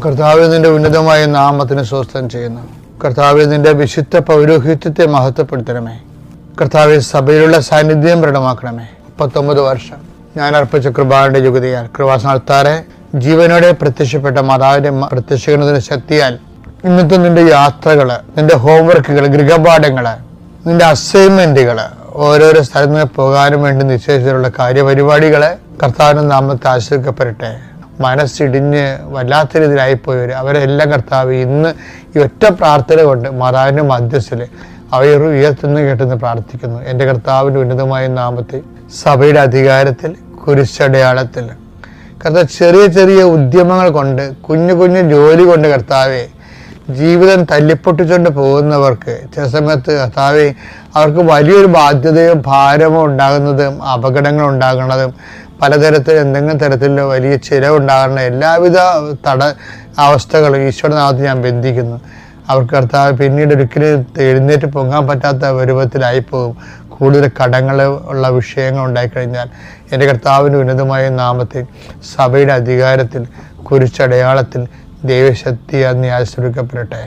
കർത്താവേ, നിന്റെ ഉന്നതമായ നാമത്തിന് സ്വസ്ഥം ചെയ്യുന്നു. കർത്താവേ, നിന്റെ വിശുദ്ധ പൗരോഹിത്യത്തെ മഹത്വപ്പെടുത്തണമേ. കർത്താവെ, സഭയിലുള്ള സാന്നിധ്യം പ്രകടമാക്കണമേ. 39 വർഷം ഞാൻ അർപ്പിച്ച കൃപാന്റെ യുഗതിയാൽ കൃപാസനത്താറെ ജീവനോടെ പ്രത്യക്ഷപ്പെട്ട മാതാവിന്റെ പ്രത്യക്ഷീകരണത്തിന്റെ ശക്തിയാൽ ഇന്നത്തെ നിന്റെ യാത്രകള്, നിന്റെ ഹോംവർക്കുകൾ, ഗൃഹപാഠങ്ങള്, നിന്റെ അസൈൻമെന്റുകള്, ഓരോരോ സ്ഥലത്ത് പോകാനും വേണ്ടി നിശ്ചയിച്ചിട്ടുള്ള കാര്യപരിപാടികളെ കർത്താവിന്റെ നാമത്തെ ആശ്രയിക്കപ്പെടട്ടെ. മനസ്സിടിഞ്ഞ് വല്ലാത്ത രീതിയിലായിപ്പോയവർ അവരെല്ലാം കർത്താവ് ഇന്ന് ഈ ഒറ്റ പ്രാർത്ഥന കൊണ്ട് മാതാവിന്റെ മധ്യസ്ഥിൽ അവർ ഉയർത്തുന്നു കേട്ടെന്ന് പ്രാർത്ഥിക്കുന്നു. എൻ്റെ കർത്താവിൻ്റെ ഉന്നതമായ നാമത്തിൽ സഭയുടെ അധികാരത്തിൽ കുരിശടയാളത്തിൽ കർത്താവ് ചെറിയ ചെറിയ ഉദ്യമങ്ങൾ കൊണ്ട് കുഞ്ഞു കുഞ്ഞു ജോലി കൊണ്ട് കർത്താവെ ജീവിതം തല്ലിപ്പൊട്ടിച്ചുകൊണ്ട് പോകുന്നവർക്ക് ചില സമയത്ത് കർത്താവെ അവർക്ക് വലിയൊരു ബാധ്യതയും ഭാരമോ ഉണ്ടാകുന്നതും അപകടങ്ങൾ ഉണ്ടാകുന്നതും പലതരത്തിൽ എന്തെങ്കിലും തരത്തിലുള്ള വലിയ ചിലവുണ്ടാകുന്ന എല്ലാവിധ അവസ്ഥകളും ഈശോയുടെ നാമത്തിൽ ഞാൻ ബന്ധിക്കുന്നു. അവർക്ക് കർത്താവ് പിന്നീട് ഒരിക്കലും എഴുന്നേറ്റ് പൊങ്ങാൻ പറ്റാത്ത രൂപത്തിലായിപ്പോകും. കൂടുതൽ കടങ്ങൾ ഉള്ള വിഷയങ്ങൾ ഉണ്ടായിക്കഴിഞ്ഞാൽ എൻ്റെ കർത്താവിൻ്റെ ഉന്നതമായ നാമത്തിൽ സഭയുടെ അധികാരത്തിൽ കുരിശടയാളത്തിൽ ദൈവശക്തി നീ ആശ്രയിക്കപ്പെടട്ടെ.